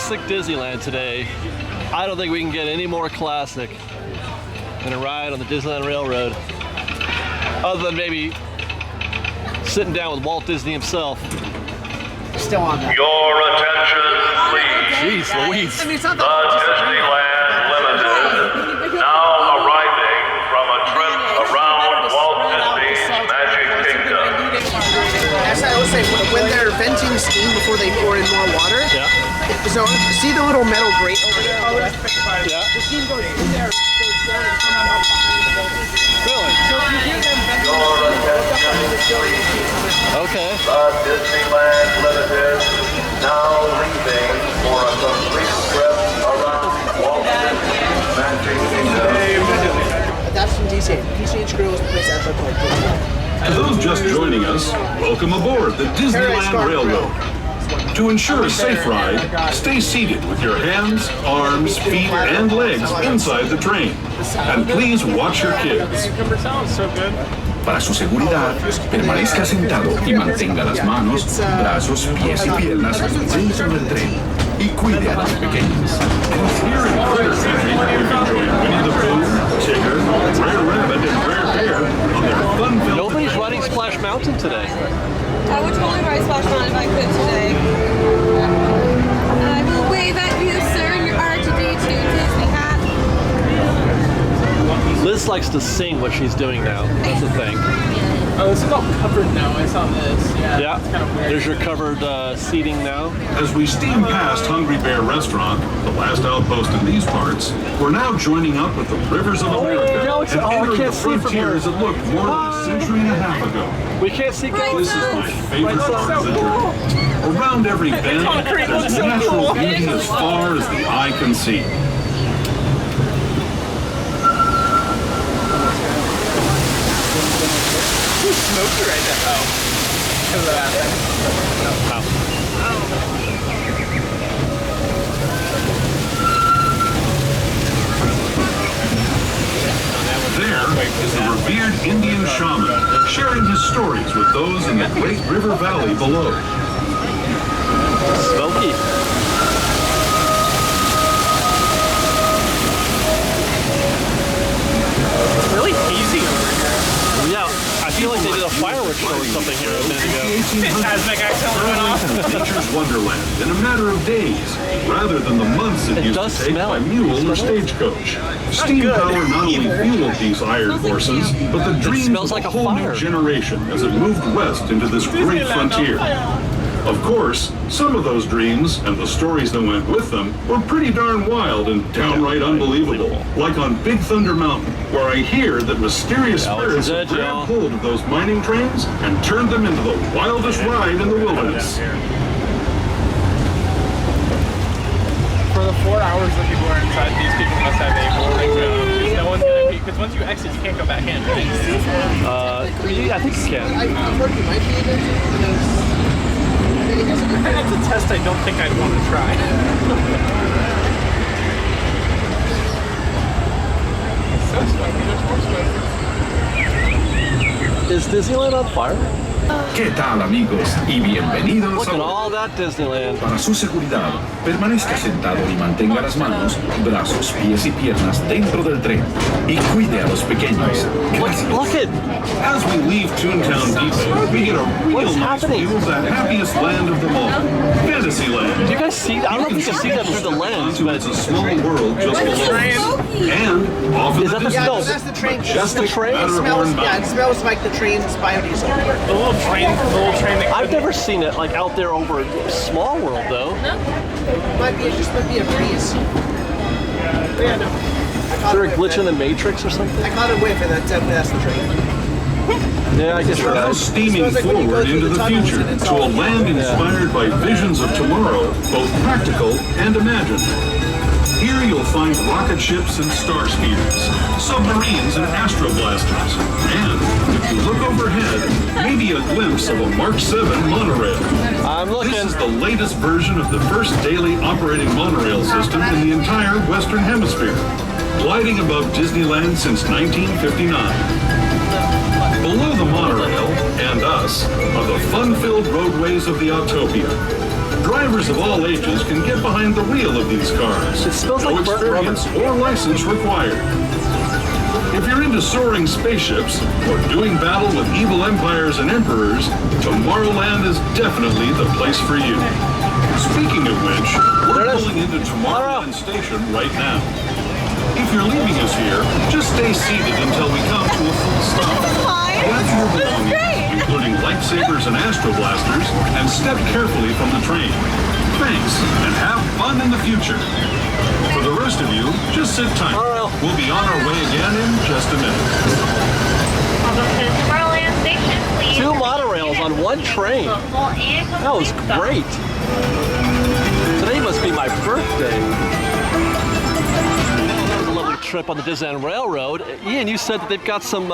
classic Disneyland today. I don't think we can get any more classic than a ride on the Disneyland Railroad. Other than maybe sitting down with Walt Disney himself. Still on that. Your attention, please. Jeez Louise. I mean, it's not The Disneyland Limited, now arriving from a trip around Walt Disney's Magic Kingdom. As I always say, when they're venting steam before they pour in more water, so see the little metal grate over there? Yeah. The steam goes in there, goes down and comes out behind the building. Really? So if you hear them venting Your attention, Okay. The Disneyland Limited, now leaving for a complete trip around Walt Disney's Magic Kingdom. That's from DC. DCH Grill is the place I put To those just joining us, welcome aboard the Disneyland Railroad. To ensure a safe ride, stay seated with your hands, arms, feet, and legs inside the train. And please watch your kids. Para su seguridad, permanezca sentado y mantenga las manos, brazos, pies y piernas dentro del tren. Y cuide a los pequeños. Here in Critter City, you can join Winnie the Pooh, Tigger, Rare Rabbit, and Rare Bear on their fun-filled... Nobody's riding Splash Mountain today. I would totally ride Splash Mountain if I could today. I will wave at you, sir, in your R2D2 Disney hat. Liz likes to sing what she's doing now. That's the thing. Oh, this is all covered now. I saw this. Yeah. It's kind of weird. There's your covered seating now. As we steam past Hungry Bear Restaurant, the last outpost in these parts, we're now joining up with the rivers of America and entering the frontiers that looked more than a century and a half ago. We can't see This is my favorite part of the journey. Around every bend, there's natural beauty as far as the eye can see. Smoked right there. Oh. Because of that. There is the revered Indian shaman, sharing his stories with those in the Great River Valley below. Smoky. It's really hazy over here. Yeah, I feel like they did a fireworks show or something here a minute ago. Fantastic accent went off. Nature's wonderland in a matter of days, rather than the months it used does to take smell. by mule or stagecoach. Steam power not only fueled these iron horses, but the dreams smells of like a a whole fire. new generation as it moved west into this great frontier. Of course, some of those dreams and the stories that went with them were pretty darn wild and downright unbelievable. Like on Big Thunder Mountain, where I hear that mysterious spirits have grabbed hold of those mining trains and turned them into the wildest ride in the wilderness. For the 4 hours that people are inside, these people must have a boring job. Because no one's going to be... Because once you exit, you can't go back in, right? I think you can. I've heard you might be able to. That's a test I don't think I'd want to try. Is Disneyland on fire? ¿Qué tal, amigos? Y bienvenidos Look at all that Disneyland. Para su seguridad, permanezca sentado y mantenga las manos, brazos, pies y piernas dentro del tren. Y cuide a los pequeños. Look at As we leave Toontown Depot, we get a real nice view of the happiest land of them all, Fantasyland. Do you guys see? I don't know if you can see that through the lens, but It's a small world just below us. And off in Is the that the Yeah, distance, that's the train. That's the train? It smells, yeah, it smells like the train's biodiesel. The little train that I've never seen it like out there over Small World though. It just might be a breeze. Yeah, no. Is there a glitch in the Matrix or something? I caught a whiff and that's the train. Yeah, I guess we're you're now right. steaming forward into the future to a land inspired by visions of tomorrow, both practical and imagined. Here you'll find rocket ships and star speeders, submarines and astroblasters, and if you look overhead, maybe a glimpse of a Mark 7 monorail. I'm looking. This is the latest version of the first daily operating monorail system in the entire Western Hemisphere, gliding above Disneyland since 1959. Below the monorail and us us are the fun-filled roadways of the Autopia. Drivers of all ages can get behind the wheel of these cars. It smells no like burnt rubber. experience or license required. If you're into soaring spaceships or doing battle with evil empires and emperors, Tomorrowland is definitely the place for you. Speaking of which, we're pulling into Tomorrowland Station right now. If you're leaving us here, just stay seated until we come to a full stop. Grab your belongings, including lightsabers and astroblasters, and step carefully from the train. Thanks, and have fun in the future. For the rest of you, just sit tight. We'll be on our way again in just a minute. Welcome to Tomorrowland Station, please. 2 monorails on 1 train. That was great. Today must be my birthday. That was a lovely trip on the Disneyland Railroad. Ian, you said that they've got some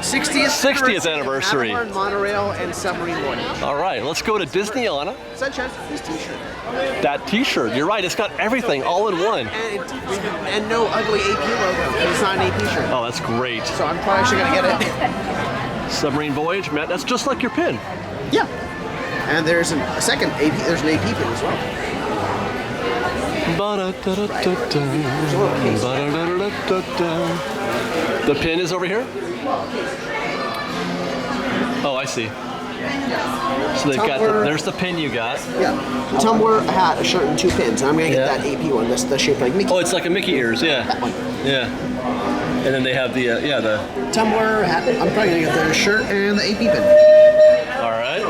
60th anniversary. Matterhorn, monorail, and submarine voyage. All right, let's go to Disneyana. Sunshine, this t-shirt. That t-shirt, you're right, it's got everything all in one. And no ugly AP logo. It's not an AP shirt. Oh, that's great. So I'm probably actually gonna get it. Submarine Voyage, Matt, that's just like your pin. Yeah. And there's a second AP, there's an AP pin as well. The pin is over here? Oh, I see. So they've got, there's the pin you got. Yeah. Tumbler, a hat, a shirt, and 2 pins. And I'm gonna get that AP one. That's the shape like Mickey. Oh, it's like a Mickey ears, yeah. That one. Yeah. And then they have the, the... Tumbler, hat. I'm probably gonna get the shirt and the AP pin. All right.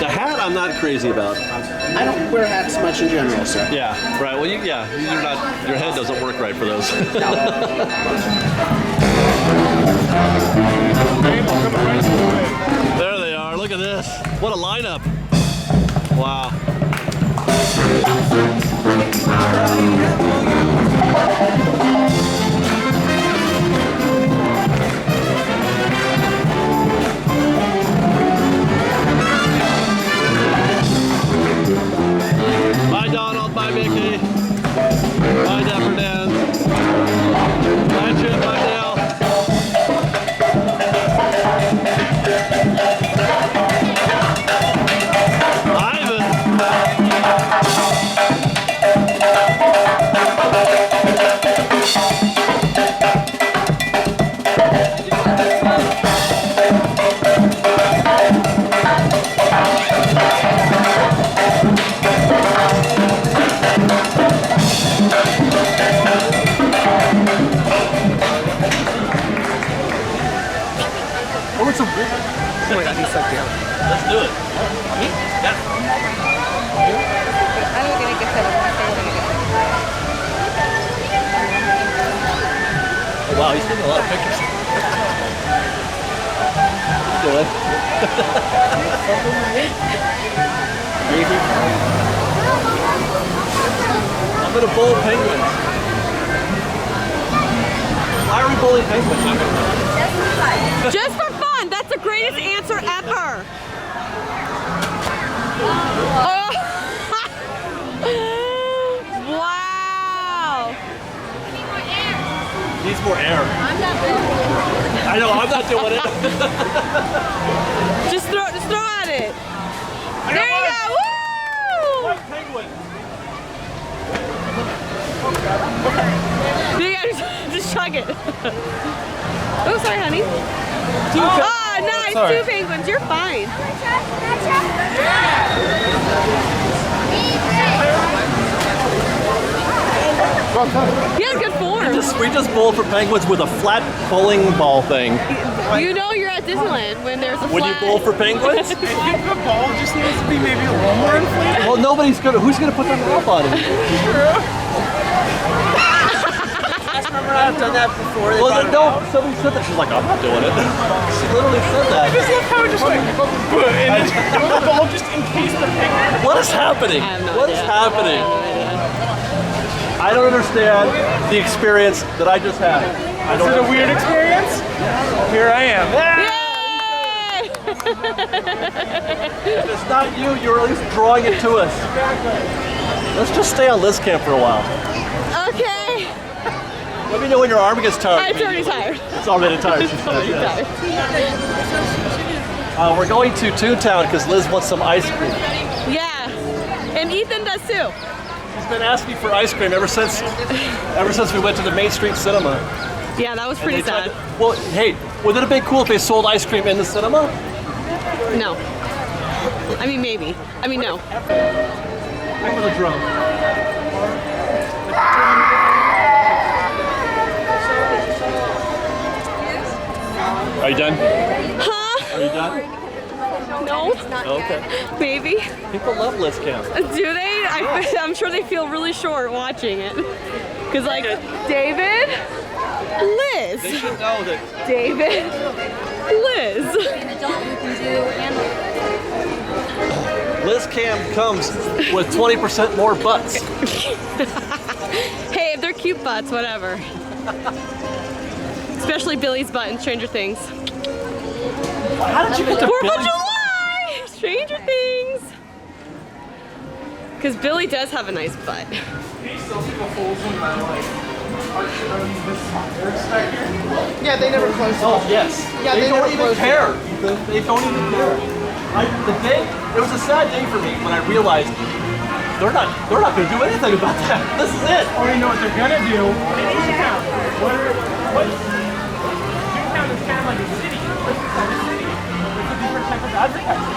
The hat I'm not crazy about. I don't wear hats much in general, so. Yeah, right. Well, you're not, your head doesn't work right for those. There they are. Look at this. What a lineup. Wow. Bye, Donald. Bye, Mickey. Bye, Dapper Dan. Bye, Chip. Bye, Dale. Ivan. Wait, I need to suck down. Let's do it. Yeah. I'm gonna get that. Oh, wow, he's taking a lot of pictures. Do it. I'm gonna bowl penguins. Why are we bowling penguins? Just for fun. That's the greatest answer ever. Oh. Wow. Needs more air. I'm not doing it. I know, I'm not doing it. Just throw at it. There you go. Woo! White penguin. There you go. Just chug it. Oh, sorry, honey. Oh, nice. Sorry. 2 penguins. You're fine. He has good form. We just bowled for penguins with a flat bowling ball thing. You know you're at Disneyland when there's a When you flag. bowl for penguins? I think the ball just needs to be maybe a little more inflated. Well, who's gonna put their mouth on it? Remember I've done that before. Well, no, somebody said that. She's like, I'm not doing it. She literally said that. I just love how it just like, and the ball just encased the penguin. What is happening? I have no What is idea. happening? I have no idea. I don't understand the experience that I just had. I Is it a weird experience? Here I am. Yay! If it's not you, you're at least drawing it to us. Let's just stay on Liz Camp for a while. Okay. Let me know when your arm gets tired. It's already tired. It's already tired. She's Already tired. We're going to Toontown because Liz wants some ice cream. Yeah, and Ethan does too. She's been asking for ice cream ever since we went to the Main Street Cinema. Yeah, that was pretty sad. Well, hey, would it have been cool if they sold ice cream in the cinema? No. I mean, maybe. I mean, no. Back for the drum. Are you done? Huh? Are you done? No. Okay. Maybe. People love Liz Cam. Do they? I'm sure they feel really short watching it. Because, like, David, Liz. They should know that. David, Liz. Liz Cam comes with 20% more butts. Hey, if they're cute butts, whatever. Especially Billy's butt in Stranger Things. How did you get to 4th Billy? of July! Stranger Things! Because Billy does have a nice butt. Yeah, they never closed it. Oh, yes. Yeah, they they don't never even closed it. care. They don't even care. It was a sad day for me when I realized they're not going to do anything about that. This is it. Or you know what they're gonna do? What? Toontown is kind of like a city. It's a different type of advertising.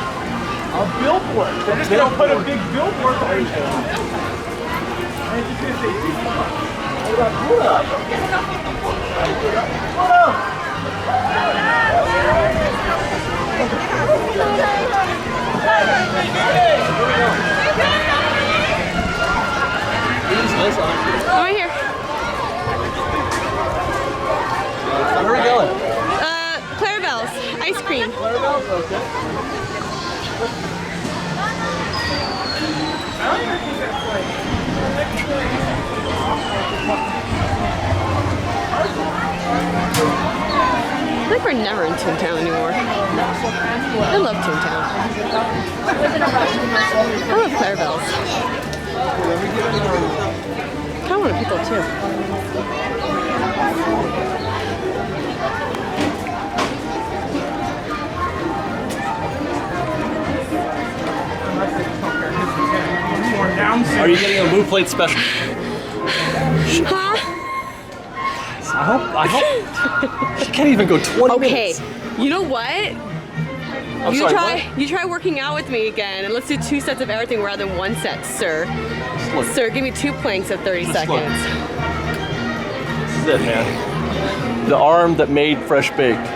A billboard. They're just gonna put a big billboard on it. And it's just gonna say Toontown. What about Buddha? I'm right here. Where are we going? Clarabelle's ice cream. Clarabelle's? Okay. I think we're never in Toontown anymore. I love Toontown. I love Clarabelle's. I kind of want to pickle too. Are you getting a Moo Plate special? Huh? I hope. She can't even go 20 minutes. Okay, you know what? I'm sorry, what? You try working out with me again, and let's do 2 sets of everything rather than 1 set, sir. Look, Sir, give me 2 planks of 30 Just seconds. look. This is it, man. The arm that made fresh baked.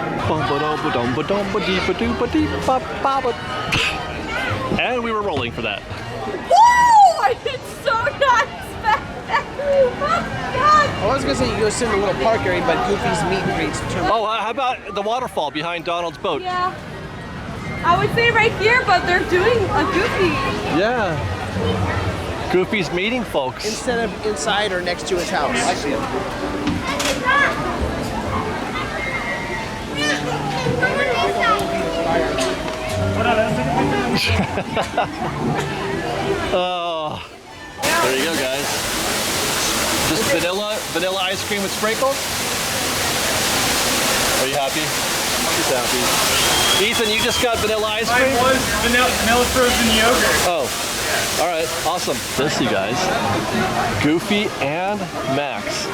And we were rolling for that. Woo! I did so not expect that. Oh my God! I was gonna say you go sit in a little park area, but Goofy's meet and greets. Oh, how about the waterfall behind Donald's boat? Yeah. I would say right here, but they're doing a Goofy. Yeah. Goofy's meeting folks. Instead of inside or next to his house. I see it. Oh, there you go, guys. Just vanilla ice cream with sprinkles. Are you happy? He's happy. Ethan, you just got vanilla ice cream? Mine was vanilla frozen yogurt. Oh, all right, awesome. This, you guys, Goofy and Max,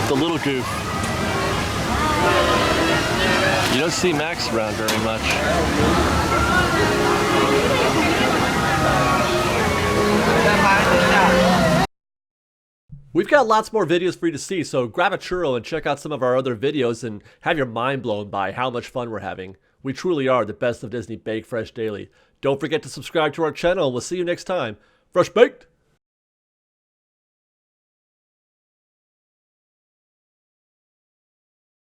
the little goof. You don't see Max around very much. We've got lots more videos for you to see, so grab a churro and check out some of our other videos and have your mind blown by how much fun we're having. We truly are the best of Disney Bake Fresh Daily. Don't forget to subscribe to our channel, and we'll see you next time. Fresh Baked!